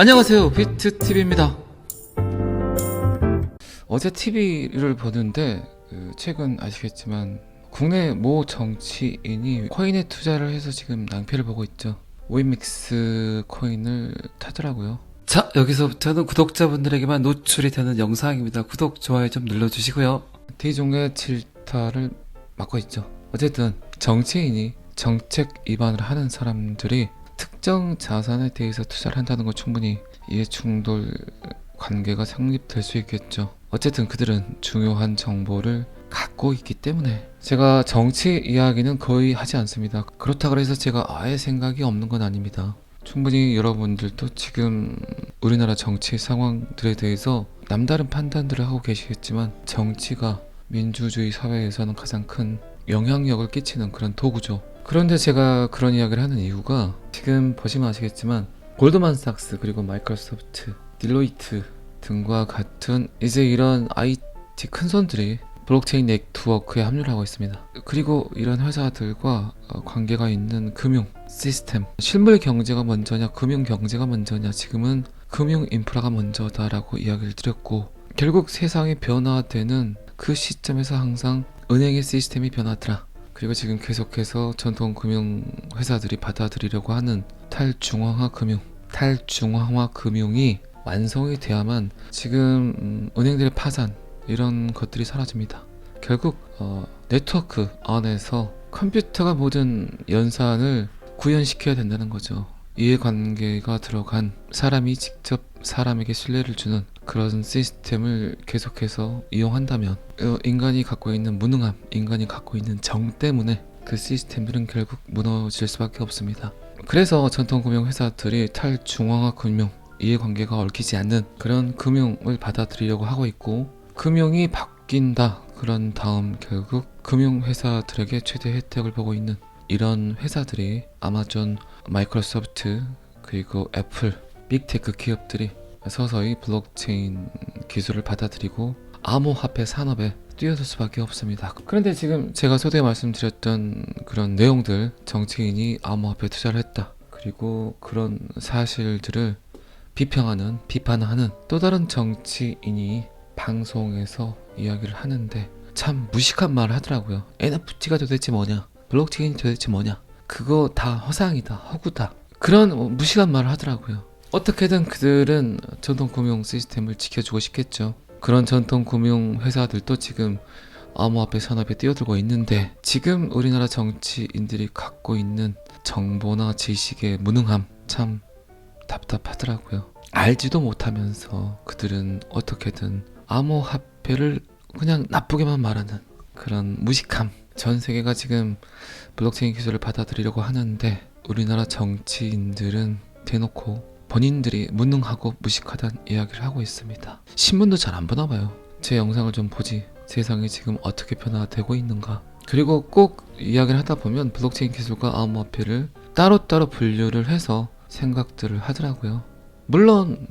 안녕하세요, 비트TV입니다. 어제 TV를 보는데 최근 아시겠지만 국내 모 정치인이 코인에 투자를 해서 지금 낭패를 보고 있죠. 오이믹스 코인을 타더라고요. 자, 여기서부터는 구독자분들에게만 노출이 되는 영상입니다. 구독, 좋아요 좀 눌러주시고요. 대중의 질타를 막고 있죠. 어쨌든 정치인이 정책 위반을 하는 사람들이 특정 자산에 대해서 투자를 한다는 건 충분히 이해충돌 관계가 성립될 수 있겠죠. 어쨌든 그들은 중요한 정보를 갖고 있기 때문에 제가 정치 이야기는 거의 하지 않습니다. 그렇다고 해서 제가 아예 생각이 없는 건 아닙니다. 충분히 여러분들도 지금 우리나라 정치 상황들에 대해서 남다른 판단들을 하고 계시겠지만 정치가 민주주의 사회에서는 가장 큰 영향력을 끼치는 그런 도구죠. 그런데 제가 그런 이야기를 하는 이유가 지금 보시면 아시겠지만 골드만삭스 그리고 마이크로소프트, 딜로이트 등과 같은 이제 이런 IT 큰손들이 블록체인 네트워크에 합류를 하고 있습니다. 그리고 이런 회사들과 관계가 있는 금융 시스템, 실물 경제가 먼저냐 금융 경제가 먼저냐, 지금은 금융 인프라가 먼저다라고 이야기를 드렸고, 결국 세상이 변화되는 그 시점에서 항상 은행의 시스템이 변하더라. 그리고 지금 계속해서 전통 금융 회사들이 받아들이려고 하는 탈중앙화 금융이 완성이 돼야만 지금 은행들의 파산 이런 것들이 사라집니다. 결국 네트워크 안에서 컴퓨터가 모든 연산을 구현시켜야 된다는 거죠. 이해관계가 들어간 사람이 직접 사람에게 신뢰를 주는 그런 시스템을 계속해서 이용한다면 인간이 갖고 있는 무능함, 인간이 갖고 있는 정 때문에 그 시스템들은 결국 무너질 수밖에 없습니다. 그래서 전통금융 회사들이 탈중앙화 금융, 이해관계가 얽히지 않는 그런 금융을 받아들이려고 하고 있고, 금융이 바뀐다 그런 다음 결국 금융회사들에게 최대 혜택을 보고 있는 이런 회사들이 아마존, 마이크로소프트 그리고 애플, 빅테크 기업들이 서서히 블록체인 기술을 받아들이고 암호화폐 산업에 뛰어들 수밖에 없습니다. 그런데 지금 제가 서두에 말씀드렸던 그런 내용들, 정치인이 암호화폐 투자를 했다, 그리고 그런 사실들을 비판하는 또 다른 정치인이 방송에서 이야기를 하는데 참 무식한 말을 하더라고요. NFT가 도대체 뭐냐, 블록체인이 도대체 뭐냐, 그거 다 허상이다, 허구다, 그런 무식한 말을 하더라고요. 어떻게든 그들은 전통금융 시스템을 지켜주고 싶겠죠. 그런 전통금융 회사들도 지금 암호화폐 산업에 뛰어들고 있는데, 지금 우리나라 정치인들이 갖고 있는 정보나 지식의 무능함 참 답답하더라고요. 알지도 못하면서 그들은 어떻게든 암호화폐를 그냥 나쁘게만 말하는 그런 무식함. 전 세계가 지금 블록체인 기술을 받아들이려고 하는데 우리나라 정치인들은 대놓고 본인들이 무능하고 무식하다는 이야기를 하고 있습니다. 신문도 잘 안 보나 봐요. 제 영상을 좀 보지, 세상이 지금 어떻게 변화되고 있는가. 그리고 꼭 이야기를 하다 보면 블록체인 기술과 암호화폐를 따로따로 분류를 해서 생각들을 하더라고요. 물론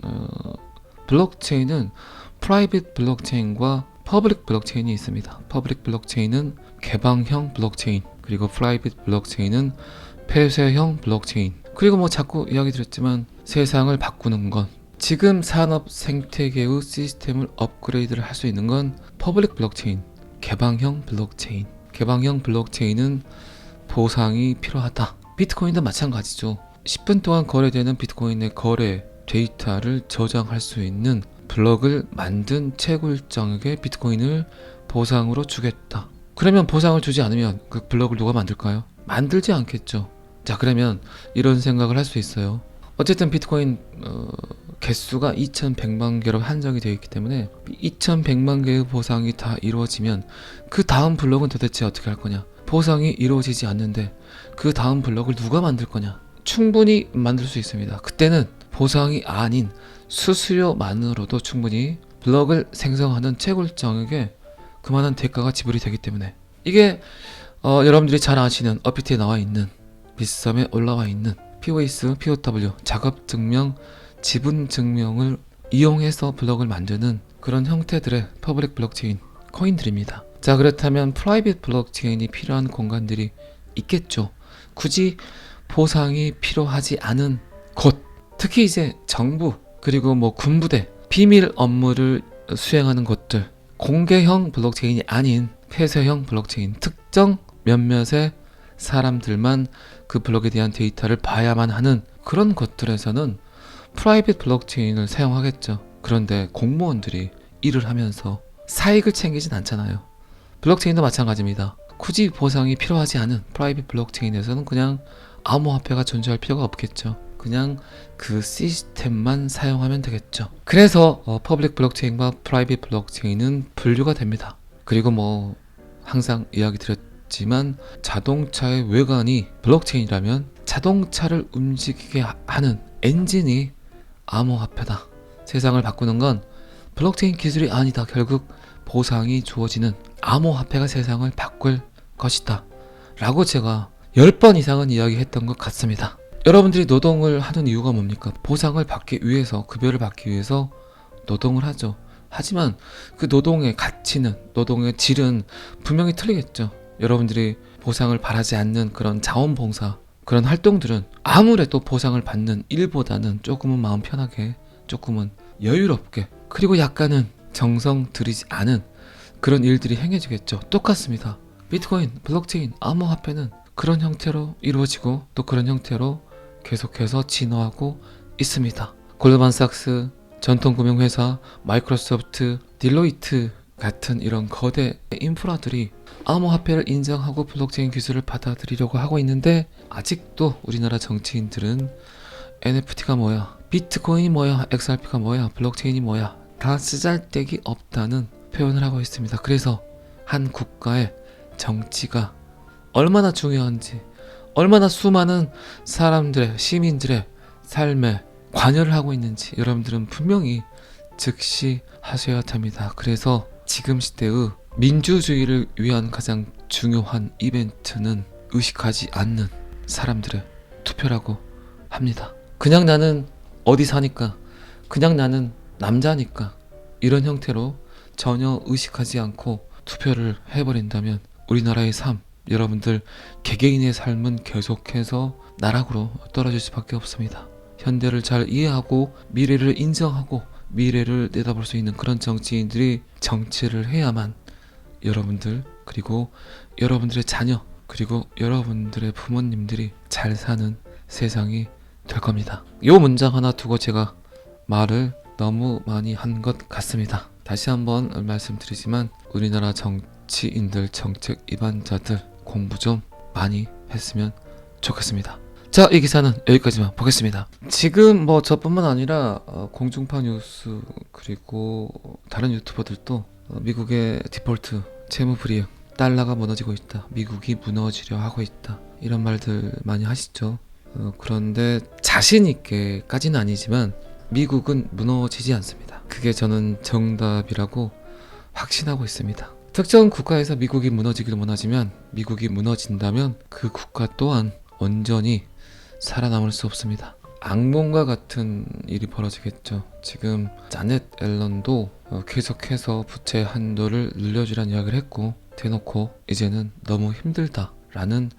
블록체인은 프라이빗 블록체인과 퍼블릭 블록체인이 있습니다. 퍼블릭 블록체인은 개방형 블록체인, 그리고 프라이빗 블록체인은 폐쇄형 블록체인. 그리고 뭐 자꾸 이야기 드렸지만 세상을 바꾸는 건, 지금 산업 생태계의 시스템을 업그레이드를 할 수 있는 건 퍼블릭 블록체인, 개방형 블록체인. 개방형 블록체인은 보상이 필요하다. 비트코인도 마찬가지죠. 10분 동안 거래되는 비트코인의 거래 데이터를 저장할 수 있는 블록을 만든 채굴장에게 비트코인을 보상으로 주겠다. 그러면 보상을 주지 않으면 그 블록을 누가 만들까요? 만들지 않겠죠. 자, 그러면 이런 생각을 할 수 있어요. 어쨌든 비트코인 개수가 2100만 개로 한정이 되어 있기 때문에 2100만 개의 보상이 다 이루어지면 그 다음 블록은 도대체 어떻게 할 거냐. 보상이 이루어지지 않는데 그 다음 블록을 누가 만들 거냐. 충분히 만들 수 있습니다. 그때는 보상이 아닌 수수료만으로도 충분히 블록을 생성하는 채굴장에게 그만한 대가가 지불이 되기 때문에, 이게 여러분들이 잘 아시는 업비트에 나와 있는, 비썸에 올라와 있는 POS, POW, 작업증명, 지분증명을 이용해서 블록을 만드는 그런 형태들의 퍼블릭 블록체인 코인들입니다. 자, 그렇다면 프라이빗 블록체인이 필요한 공간들이 있겠죠. 굳이 보상이 필요하지 않은 곳, 특히 이제 정부 그리고 뭐 군부대 비밀 업무를 수행하는 곳들, 공개형 블록체인이 아닌 폐쇄형 블록체인, 특정 몇몇의 사람들만 그 블록에 대한 데이터를 봐야만 하는 그런 것들에서는 프라이빗 블록체인을 사용하겠죠. 그런데 공무원들이 일을 하면서 사익을 챙기진 않잖아요. 블록체인도 마찬가지입니다. 굳이 보상이 필요하지 않은 프라이빗 블록체인에서는 그냥 암호화폐가 존재할 필요가 없겠죠. 그냥 그 시스템만 사용하면 되겠죠. 그래서 퍼블릭 블록체인과 프라이빗 블록체인은 분류가 됩니다. 그리고 뭐 항상 이야기 드렸지만 자동차의 외관이 블록체인이라면 자동차를 움직이게 하는 엔진이 암호화폐다. 세상을 바꾸는 건 블록체인 기술이 아니다. 결국 보상이 주어지는 암호화폐가 세상을 바꿀 것이다. 라고 제가 10번 이상은 이야기했던 것 같습니다. 여러분들이 노동을 하는 이유가 뭡니까? 보상을 받기 위해서, 급여를 받기 위해서 노동을 하죠. 하지만 그 노동의 가치는, 노동의 질은 분명히 틀리겠죠. 여러분들이 보상을 바라지 않는 그런 자원봉사, 그런 활동들은 아무래도 보상을 받는 일보다는 조금은 마음 편하게, 조금은 여유롭게, 그리고 약간은 정성 들이지 않은 그런 일들이 행해지겠죠. 똑같습니다. 비트코인, 블록체인, 암호화폐는 그런 형태로 이루어지고 또 그런 형태로 계속해서 진화하고 있습니다. 골드만삭스, 전통금융회사, 마이크로소프트, 딜로이트 같은 이런 거대 인프라들이 암호화폐를 인정하고 블록체인 기술을 받아들이려고 하고 있는데 아직도 우리나라 정치인들은 NFT가 뭐야, 비트코인이 뭐야, XRP가 뭐야, 블록체인이 뭐야 다 쓰잘데기 없다는 표현을 하고 있습니다. 그래서 한 국가의 정치가 얼마나 중요한지, 얼마나 수많은 사람들의, 시민들의 삶에 관여를 하고 있는지 여러분들은 분명히 즉시하셔야 됩니다. 그래서 지금 시대의 민주주의를 위한 가장 중요한 이벤트는 의식하지 않는 사람들의 투표라고 합니다. 그냥 나는 어디 사니까, 그냥 나는 남자니까 이런 형태로 전혀 의식하지 않고 투표를 해버린다면 우리나라의 삶, 여러분들 개개인의 삶은 계속해서 나락으로 떨어질 수밖에 없습니다. 현대를 잘 이해하고 미래를 인정하고 미래를 내다볼 수 있는 그런 정치인들이 정치를 해야만 여러분들, 그리고 여러분들의 자녀, 그리고 여러분들의 부모님들이 잘 사는 세상이 될 겁니다. 이 문장 하나 두고 제가 말을 너무 많이 한 것 같습니다. 다시 한번 말씀드리지만 우리나라 정치인들, 정책 입안자들 공부 좀 많이 했으면 좋겠습니다. 자, 이 기사는 여기까지만 보겠습니다. 지금 뭐 저뿐만 아니라 공중파 뉴스 그리고 다른 유튜버들도 미국의 디폴트 채무 불이익, 달러가 무너지고 있다, 미국이 무너지려 하고 있다, 이런 말들 많이 하시죠. 그런데 자신 있게까지는 아니지만 미국은 무너지지 않습니다. 그게 저는 정답이라고 확신하고 있습니다. 특정 국가에서 미국이 무너지기를 원하지만 미국이 무너진다면 그 국가 또한 온전히 살아남을 수 없습니다. 악몽과 같은 일이 벌어지겠죠. 지금 자넷 앨런도 계속해서 부채 한도를 늘려주라는 이야기를 했고 대놓고 이제는 너무 힘들다라는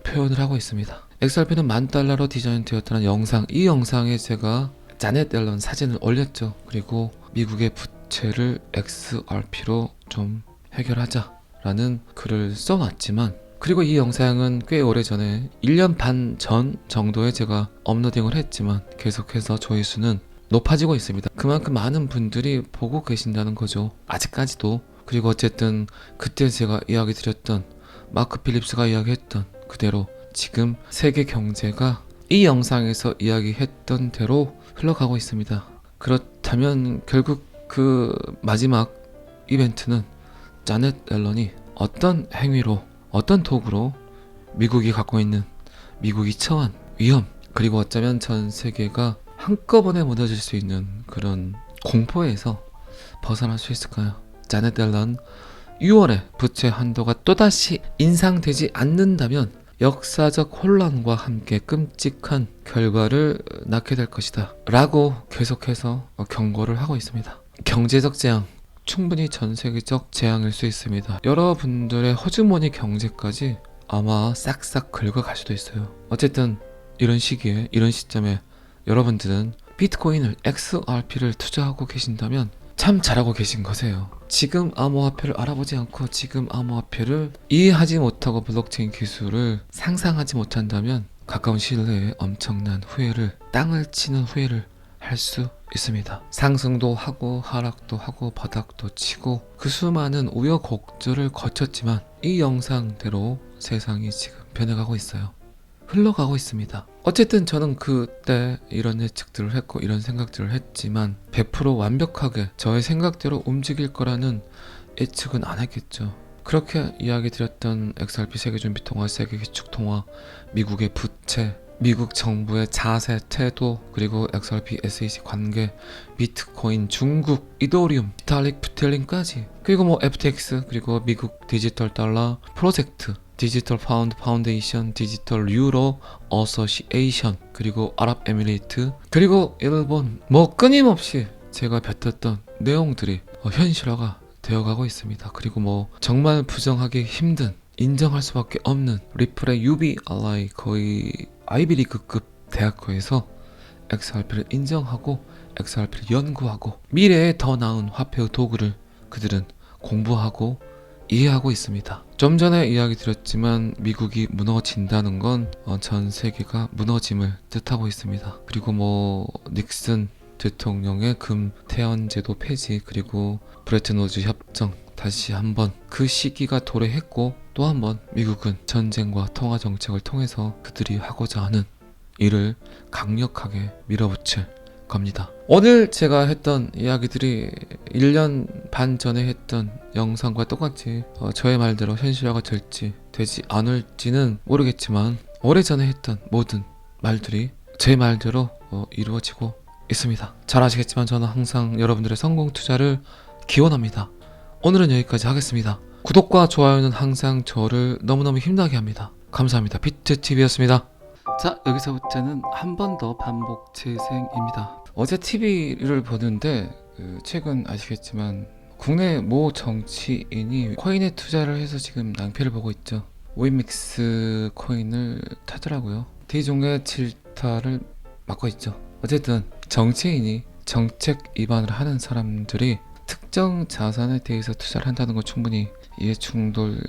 표현을 하고 있습니다. XRP는 $10,000로 디자인되었다는 영상, 이 영상에 제가 자넷 앨런 사진을 올렸죠. 그리고 미국의 부채를 XRP로 좀 해결하자라는 글을 써놨지만, 그리고 이 영상은 꽤 오래전에 1년 반 전 정도에 제가 업로딩을 했지만 계속해서 조회수는 높아지고 있습니다. 그만큼 많은 분들이 보고 계신다는 거죠. 아직까지도. 그리고 어쨌든 그때 제가 이야기 드렸던, 마크 필립스가 이야기했던 그대로 지금 세계 경제가 이 영상에서 이야기했던 대로 흘러가고 있습니다. 그렇다면 결국 그 마지막 이벤트는 자넷 앨런이 어떤 행위로, 어떤 도구로 미국이 갖고 있는, 미국이 처한 위험, 그리고 어쩌면 전 세계가 한꺼번에 무너질 수 있는 그런 공포에서 벗어날 수 있을까요? 자넷 앨런 6월에 부채 한도가 또다시 인상되지 않는다면 역사적 혼란과 함께 끔찍한 결과를 낳게 될 것이다 라고 계속해서 경고를 하고 있습니다. 경제적 재앙, 충분히 전 세계적 재앙일 수 있습니다. 여러분들의 허주머니 경제까지 아마 싹싹 긁어갈 수도 있어요. 어쨌든 이런 시기에, 이런 시점에 여러분들은 비트코인을 XRP를 투자하고 계신다면 참 잘하고 계신 거세요. 지금 암호화폐를 알아보지 않고 지금 암호화폐를 이해하지 못하고 블록체인 기술을 상상하지 못한다면 가까운 시일 내에 엄청난 후회를, 땅을 치는 후회를 할 수 있습니다. 상승도 하고 하락도 하고 바닥도 치고 그 수많은 우여곡절을 거쳤지만 이 영상대로 세상이 지금 변해가고 있어요. 흘러가고 있습니다. 어쨌든 저는 그때 이런 예측들을 했고 이런 생각들을 했지만 100% 완벽하게 저의 생각대로 움직일 거라는 예측은 안 했겠죠. 그렇게 이야기 드렸던 XRP 세계준비통화, 세계기축통화, 미국의 부채, 미국 정부의 자세, 태도, 그리고 XRP, SEC 관계, 비트코인, 중국, 이더리움, 비탈릭, 부텔린까지, 그리고 뭐 FTX, 그리고 미국 디지털 달러 프로젝트, 디지털 파운드 파운데이션, 디지털 유로 어소시에이션, 그리고 아랍에미레이트, 그리고 일본, 뭐 끊임없이 제가 뱉었던 내용들이 현실화가 되어가고 있습니다. 그리고 뭐 정말 부정하기 힘든, 인정할 수밖에 없는 리플의 UBRI, 거의 아이비리그급 대학교에서 XRP를 인정하고 XRP를 연구하고 미래에 더 나은 화폐의 도구를 그들은 공부하고 이해하고 있습니다. 좀 전에 이야기 드렸지만 미국이 무너진다는 건 전 세계가 무너짐을 뜻하고 있습니다. 그리고 뭐 닉슨 대통령의 금 태연제도 폐지, 그리고 브레튼우즈 협정 다시 한번 그 시기가 도래했고, 또 한번 미국은 전쟁과 통화 정책을 통해서 그들이 하고자 하는 일을 강력하게 밀어붙일 겁니다. 오늘 제가 했던 이야기들이 1년 반 전에 했던 영상과 똑같이 저의 말대로 현실화가 될지 되지 않을지는 모르겠지만 오래전에 했던 모든 말들이 제 말대로 이루어지고 있습니다. 잘 아시겠지만 저는 항상 여러분들의 성공 투자를 기원합니다. 오늘은 여기까지 하겠습니다. 구독과 좋아요는 항상 저를 너무너무 힘나게 합니다. 감사합니다. 비트TV였습니다. 자, 여기서부터는 한 번 더 반복 재생입니다. 어제 TV를 보는데 최근 아시겠지만 국내 모 정치인이 코인에 투자를 해서 지금 낭패를 보고 있죠. 오이믹스 코인을 타더라고요. D종의 질타를 맡고 있죠. 어쨌든 정치인이 정책 위반을 하는 사람들이 특정 자산에 대해서 투자를 한다는 건 충분히 이해충돌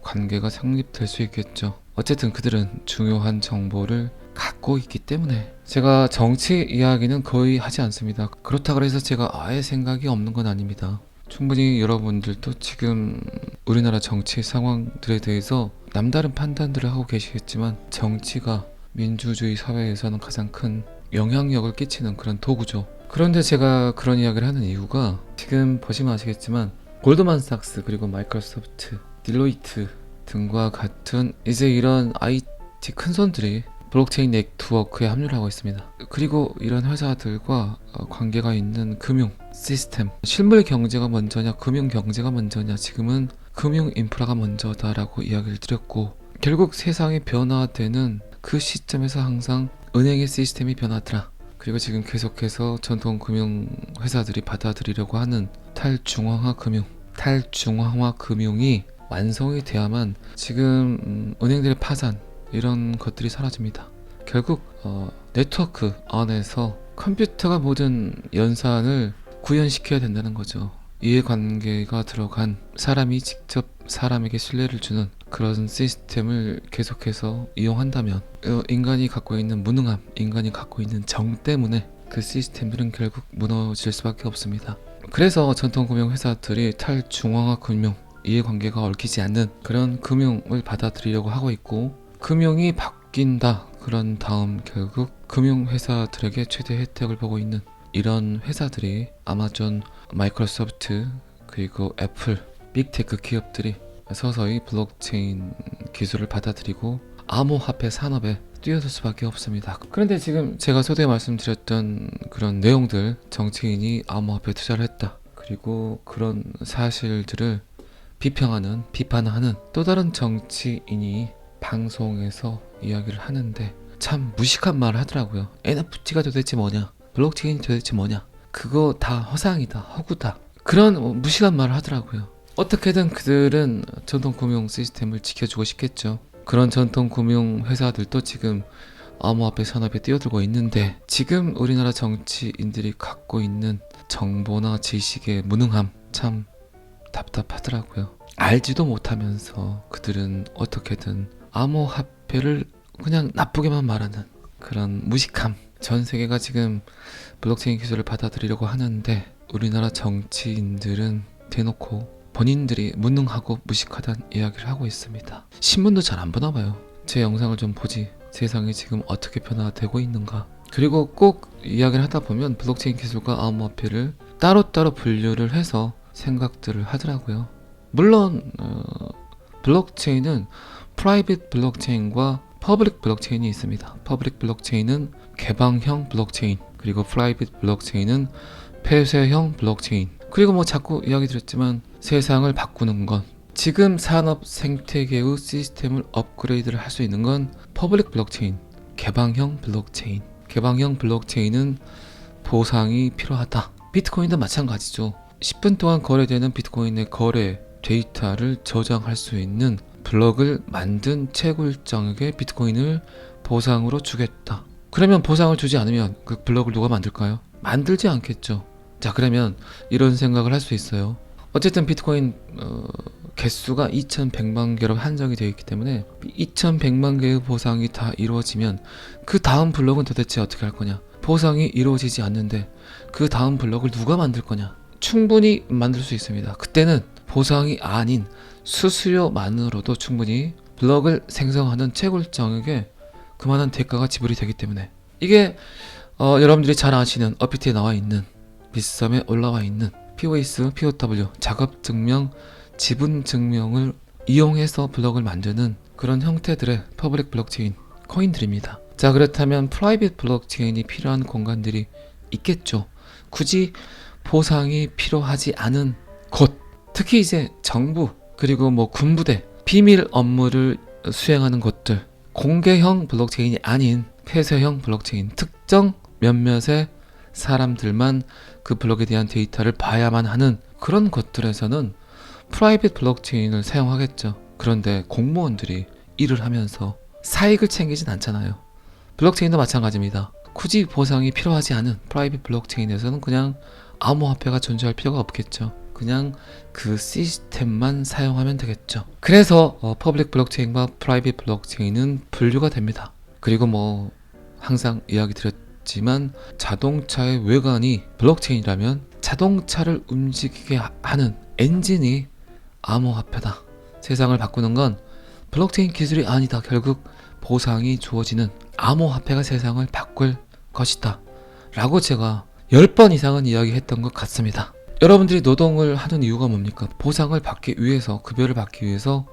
관계가 성립될 수 있겠죠. 어쨌든 그들은 중요한 정보를 갖고 있기 때문에 제가 정치 이야기는 거의 하지 않습니다. 그렇다고 해서 제가 아예 생각이 없는 건 아닙니다. 충분히 여러분들도 지금 우리나라 정치 상황들에 대해서 남다른 판단들을 하고 계시겠지만 정치가 민주주의 사회에서는 가장 큰 영향력을 끼치는 그런 도구죠. 그런데 제가 그런 이야기를 하는 이유가 지금 보시면 아시겠지만 골드만삭스, 그리고 마이크로소프트, 딜로이트 등과 같은 이제 이런 IT 큰손들이 블록체인 네트워크에 합류를 하고 있습니다. 그리고 이런 회사들과 관계가 있는 금융 시스템, 실물 경제가 먼저냐 금융 경제가 먼저냐, 지금은 금융 인프라가 먼저다라고 이야기를 드렸고, 결국 세상이 변화되는 그 시점에서 항상 은행의 시스템이 변하더라. 그리고 지금 계속해서 전통 금융 회사들이 받아들이려고 하는 탈중앙화 금융이 완성이 돼야만 지금 은행들의 파산 이런 것들이 사라집니다. 결국 네트워크 안에서 컴퓨터가 모든 연산을 구현시켜야 된다는 거죠. 이해관계가 들어간 사람이 직접 사람에게 신뢰를 주는 그런 시스템을 계속해서 이용한다면 인간이 갖고 있는 무능함, 인간이 갖고 있는 정 때문에 그 시스템들은 결국 무너질 수밖에 없습니다. 그래서 전통금융 회사들이 탈중앙화 금융, 이해관계가 얽히지 않는 그런 금융을 받아들이려고 하고 있고, 금융이 바뀐다 그런 다음 결국 금융회사들에게 최대 혜택을 보고 있는 이런 회사들이 아마존, 마이크로소프트, 그리고 애플, 빅테크 기업들이 서서히 블록체인 기술을 받아들이고 암호화폐 산업에 뛰어들 수밖에 없습니다. 그런데 지금 제가 서두에 말씀드렸던 그런 내용들, 정치인이 암호화폐 투자를 했다, 그리고 그런 사실들을 비판하는 또 다른 정치인이 방송에서 이야기를 하는데 참 무식한 말을 하더라고요. NFT가 도대체 뭐냐, 블록체인이 도대체 뭐냐, 그거 다 허상이다, 허구다, 그런 무식한 말을 하더라고요. 어떻게든 그들은 전통금융 시스템을 지켜주고 싶겠죠. 그런 전통금융 회사들도 지금 암호화폐 산업에 뛰어들고 있는데 지금 우리나라 정치인들이 갖고 있는 정보나 지식의 무능함 참 답답하더라고요. 알지도 못하면서 그들은 어떻게든 암호화폐를 그냥 나쁘게만 말하는 그런 무식함. 전 세계가 지금 블록체인 기술을 받아들이려고 하는데 우리나라 정치인들은 대놓고 본인들이 무능하고 무식하다는 이야기를 하고 있습니다. 신문도 잘 안 보나 봐요. 제 영상을 좀 보지. 세상이 지금 어떻게 변화되고 있는가. 그리고 꼭 이야기를 하다 보면 블록체인 기술과 암호화폐를 따로따로 분류를 해서 생각들을 하더라고요. 물론 블록체인은 프라이빗 블록체인과 퍼블릭 블록체인이 있습니다. 퍼블릭 블록체인은 개방형 블록체인, 그리고 프라이빗 블록체인은 폐쇄형 블록체인. 그리고 뭐 자꾸 이야기 드렸지만 세상을 바꾸는 건, 지금 산업 생태계의 시스템을 업그레이드를 할 수 있는 건 퍼블릭 블록체인, 개방형 블록체인. 개방형 블록체인은 보상이 필요하다. 비트코인도 마찬가지죠. 10분 동안 거래되는 비트코인의 거래 데이터를 저장할 수 있는 블록을 만든 채굴장에게 비트코인을 보상으로 주겠다. 그러면 보상을 주지 않으면 그 블록을 누가 만들까요? 만들지 않겠죠. 자, 그러면 이런 생각을 할 수 있어요. 어쨌든 비트코인 개수가 2100만 개로 한정이 되어 있기 때문에 2100만 개의 보상이 다 이루어지면 그 다음 블록은 도대체 어떻게 할 거냐. 보상이 이루어지지 않는데 그 다음 블록을 누가 만들 거냐. 충분히 만들 수 있습니다. 그때는 보상이 아닌 수수료만으로도 충분히 블록을 생성하는 채굴장에게 그만한 대가가 지불이 되기 때문에, 이게 여러분들이 잘 아시는 업비트에 나와 있는, 비썸에 올라와 있는 POS, POW 작업증명, 지분증명을 이용해서 블록을 만드는 그런 형태들의 퍼블릭 블록체인 코인들입니다. 자, 그렇다면 프라이빗 블록체인이 필요한 공간들이 있겠죠. 굳이 보상이 필요하지 않은 곳, 특히 이제 정부 그리고 뭐 군부대, 비밀 업무를 수행하는 곳들, 공개형 블록체인이 아닌 폐쇄형 블록체인, 특정 몇몇의 사람들만 그 블록에 대한 데이터를 봐야만 하는 그런 곳들에서는 프라이빗 블록체인을 사용하겠죠. 그런데 공무원들이 일을 하면서 사익을 챙기진 않잖아요. 블록체인도 마찬가지입니다. 굳이 보상이 필요하지 않은 프라이빗 블록체인에서는 그냥 암호화폐가 존재할 필요가 없겠죠. 그냥 그 시스템만 사용하면 되겠죠. 그래서 퍼블릭 블록체인과 프라이빗 블록체인은 분류가 됩니다. 그리고 뭐 항상 이야기 드렸지만 자동차의 외관이 블록체인이라면 자동차를 움직이게 하는 엔진이 암호화폐다. 세상을 바꾸는 건 블록체인 기술이 아니다. 결국 보상이 주어지는 암호화폐가 세상을 바꿀 것이다 라고 제가 10번 이상은 이야기했던 것 같습니다. 여러분들이 노동을 하는 이유가 뭡니까? 보상을 받기 위해서, 급여를 받기 위해서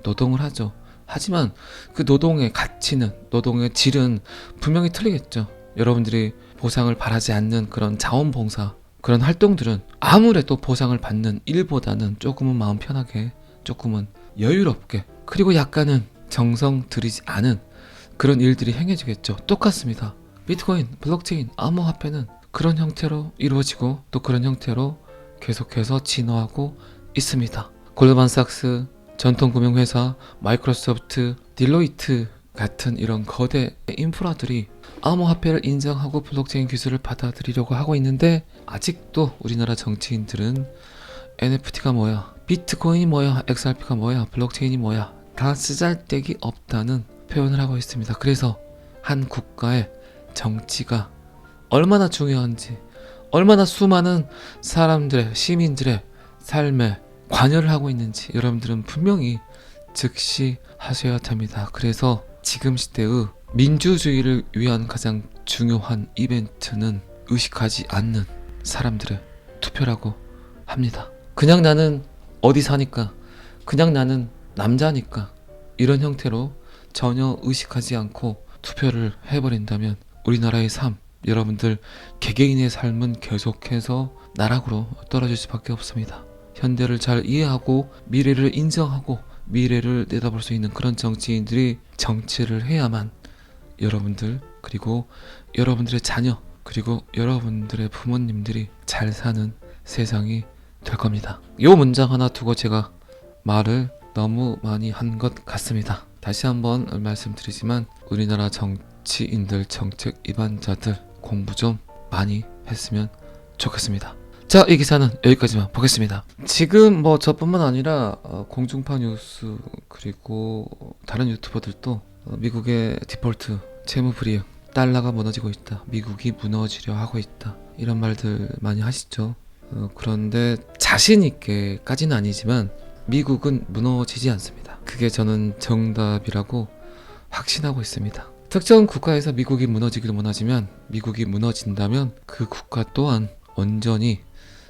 노동을 하죠. 하지만 그 노동의 가치는, 노동의 질은 분명히 틀리겠죠. 여러분들이 보상을 바라지 않는 그런 자원봉사, 그런 활동들은 아무래도 보상을 받는 일보다는 조금은 마음 편하게, 조금은 여유롭게, 그리고 약간은 정성 들이지 않은 그런 일들이 행해지겠죠. 똑같습니다. 비트코인, 블록체인, 암호화폐는 그런 형태로 이루어지고 또 그런 형태로 계속해서 진화하고 있습니다. 골드만삭스, 전통금융회사, 마이크로소프트, 딜로이트 같은 이런 거대 인프라들이 암호화폐를 인정하고 블록체인 기술을 받아들이려고 하고 있는데, 아직도 우리나라 정치인들은 NFT가 뭐야, 비트코인이 뭐야, XRP가 뭐야, 블록체인이 뭐야, 다 쓰잘데기 없다는 표현을 하고 있습니다. 그래서 한 국가의 정치가 얼마나 중요한지, 얼마나 수많은 사람들의, 시민들의 삶에 관여를 하고 있는지 여러분들은 분명히 즉시하셔야 됩니다. 그래서 지금 시대의 민주주의를 위한 가장 중요한 이벤트는 의식하지 않는 사람들의 투표라고 합니다. 그냥 나는 어디 사니까, 그냥 나는 남자니까, 이런 형태로 전혀 의식하지 않고 투표를 해버린다면 우리나라의 삶, 여러분들 개개인의 삶은 계속해서 나락으로 떨어질 수밖에 없습니다. 현대를 잘 이해하고 미래를 인정하고 미래를 내다볼 수 있는 그런 정치인들이 정치를 해야만 여러분들, 그리고 여러분들의 자녀, 그리고 여러분들의 부모님들이 잘 사는 세상이 될 겁니다. 이 문장 하나 두고 제가 말을 너무 많이 한 것 같습니다. 다시 한번 말씀드리지만 우리나라 정치인들, 정책 위반자들 공부 좀 많이 했으면 좋겠습니다. 자, 이 기사는 여기까지만 보겠습니다. 지금 뭐 저뿐만 아니라 공중파 뉴스 그리고 다른 유튜버들도 미국의 디폴트 채무 불이익, 달러가 무너지고 있다, 미국이 무너지려 하고 있다, 이런 말들 많이 하시죠. 그런데 자신 있게까지는 아니지만 미국은 무너지지 않습니다. 그게 저는 정답이라고 확신하고 있습니다. 특정 국가에서 미국이 무너지길 원하지만 미국이 무너진다면 그 국가 또한 온전히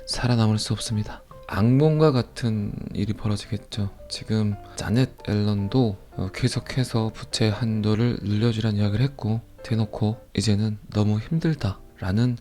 살아남을 수 없습니다. 악몽과 같은 일이 벌어지겠죠. 지금 자넷 앨런도 계속해서 부채 한도를 늘려주라는 이야기를 했고 대놓고 이제는 너무 힘들다라는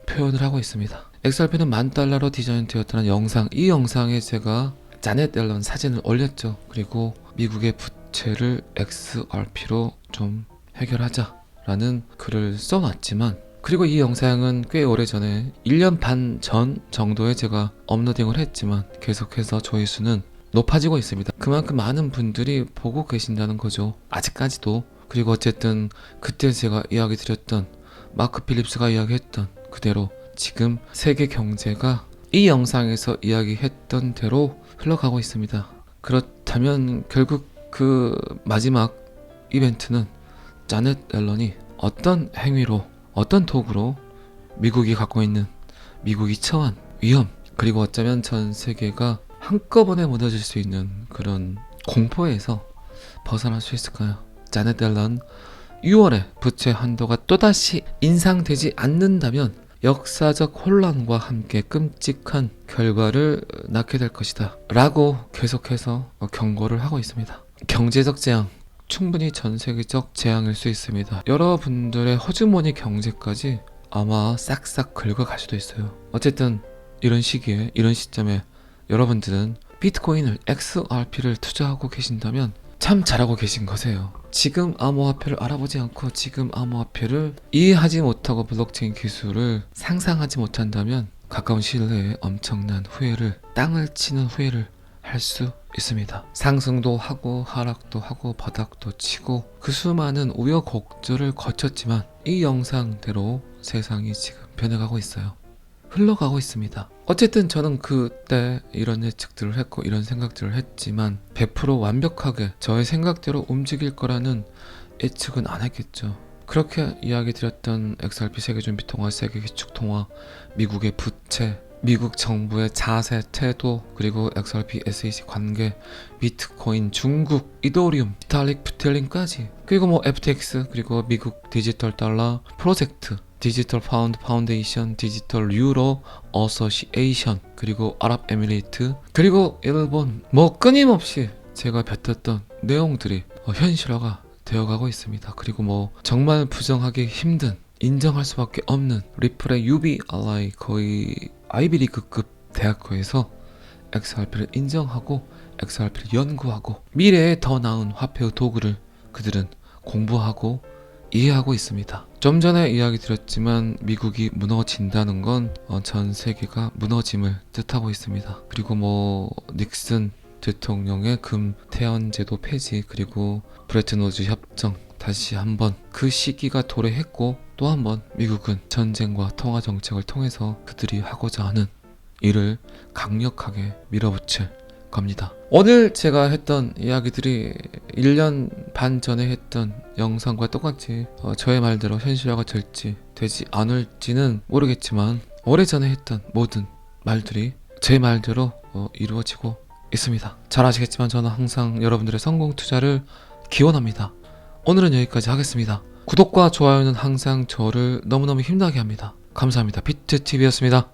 표현을 하고 있습니다. XRP는 $10,000로 디자인되었다는 영상, 이 영상에 제가 자넷 앨런 사진을 올렸죠. 그리고 미국의 부채를 XRP로 좀 해결하자라는 글을 써놨지만, 그리고 이 영상은 꽤 오래전에 1년 반 전 정도에 제가 업로딩을 했지만 계속해서 조회수는 높아지고 있습니다. 그만큼 많은 분들이 보고 계신다는 거죠. 아직까지도. 그리고 어쨌든 그때 제가 이야기 드렸던 마크 필립스가 이야기했던 그대로 지금 세계 경제가 이 영상에서 이야기했던 대로 흘러가고 있습니다. 그렇다면 결국 그 마지막 이벤트는 자넷 앨런이 어떤 행위로, 어떤 도구로 미국이 갖고 있는, 미국이 처한 위험, 그리고 어쩌면 전 세계가 한꺼번에 무너질 수 있는 그런 공포에서 벗어날 수 있을까요? 자넷 앨런 6월에 부채 한도가 또다시 인상되지 않는다면 역사적 혼란과 함께 끔찍한 결과를 낳게 될 것이다 라고 계속해서 경고를 하고 있습니다. 경제적 재앙, 충분히 전 세계적 재앙일 수 있습니다. 여러분들의 허주머니 경제까지 아마 싹싹 긁어갈 수도 있어요. 어쨌든 이런 시기에, 이런 시점에 여러분들은 비트코인을 XRP를 투자하고 계신다면 참 잘하고 계신 거세요. 지금 암호화폐를 알아보지 않고 지금 암호화폐를 이해하지 못하고 블록체인 기술을 상상하지 못한다면 가까운 시일 내에 엄청난 후회를, 땅을 치는 후회를 할 수 있습니다. 상승도 하고 하락도 하고 바닥도 치고 그 수많은 우여곡절을 거쳤지만 이 영상대로 세상이 지금 변해가고 있어요. 흘러가고 있습니다. 어쨌든 저는 그때 이런 예측들을 했고 이런 생각들을 했지만 100% 완벽하게 저의 생각대로 움직일 거라는 예측은 안 했겠죠. 그렇게 이야기 드렸던 XRP 세계준비통화, 세계기축통화, 미국의 부채, 미국 정부의 자세, 태도, 그리고 XRP, SEC 관계, 비트코인, 중국, 이더리움, 비탈릭, 부텔린까지, 그리고 뭐 FTX, 그리고 미국 디지털 달러 프로젝트, 디지털 파운드 파운데이션, 디지털 유로 어소시에이션, 그리고 아랍에미리트, 그리고 일본, 뭐 끊임없이 제가 뱉었던 내용들이 현실화가 되어가고 있습니다. 그리고 뭐 정말 부정하기 힘든, 인정할 수밖에 없는 리플의 UBRI, 거의 아이비리그급 대학교에서 XRP를 인정하고 XRP를 연구하고 미래에 더 나은 화폐의 도구를 그들은 공부하고 이해하고 있습니다. 좀 전에 이야기 드렸지만 미국이 무너진다는 건 전 세계가 무너짐을 뜻하고 있습니다. 그리고 뭐 닉슨 대통령의 금 태연제도 폐지, 그리고 브레튼-우즈 협정 다시 한번 그 시기가 도래했고, 또 한번 미국은 전쟁과 통화 정책을 통해서 그들이 하고자 하는 일을 강력하게 밀어붙일 겁니다. 오늘 제가 했던 이야기들이 1년 반 전에 했던 영상과 똑같이 저의 말대로 현실화가 될지 되지 않을지는 모르겠지만 오래전에 했던 모든 말들이 제 말대로 이루어지고 있습니다. 잘 아시겠지만 저는 항상 여러분들의 성공 투자를 기원합니다. 오늘은 여기까지 하겠습니다. 구독과 좋아요는 항상 저를 너무너무 힘나게 합니다. 감사합니다. 비트TV였습니다.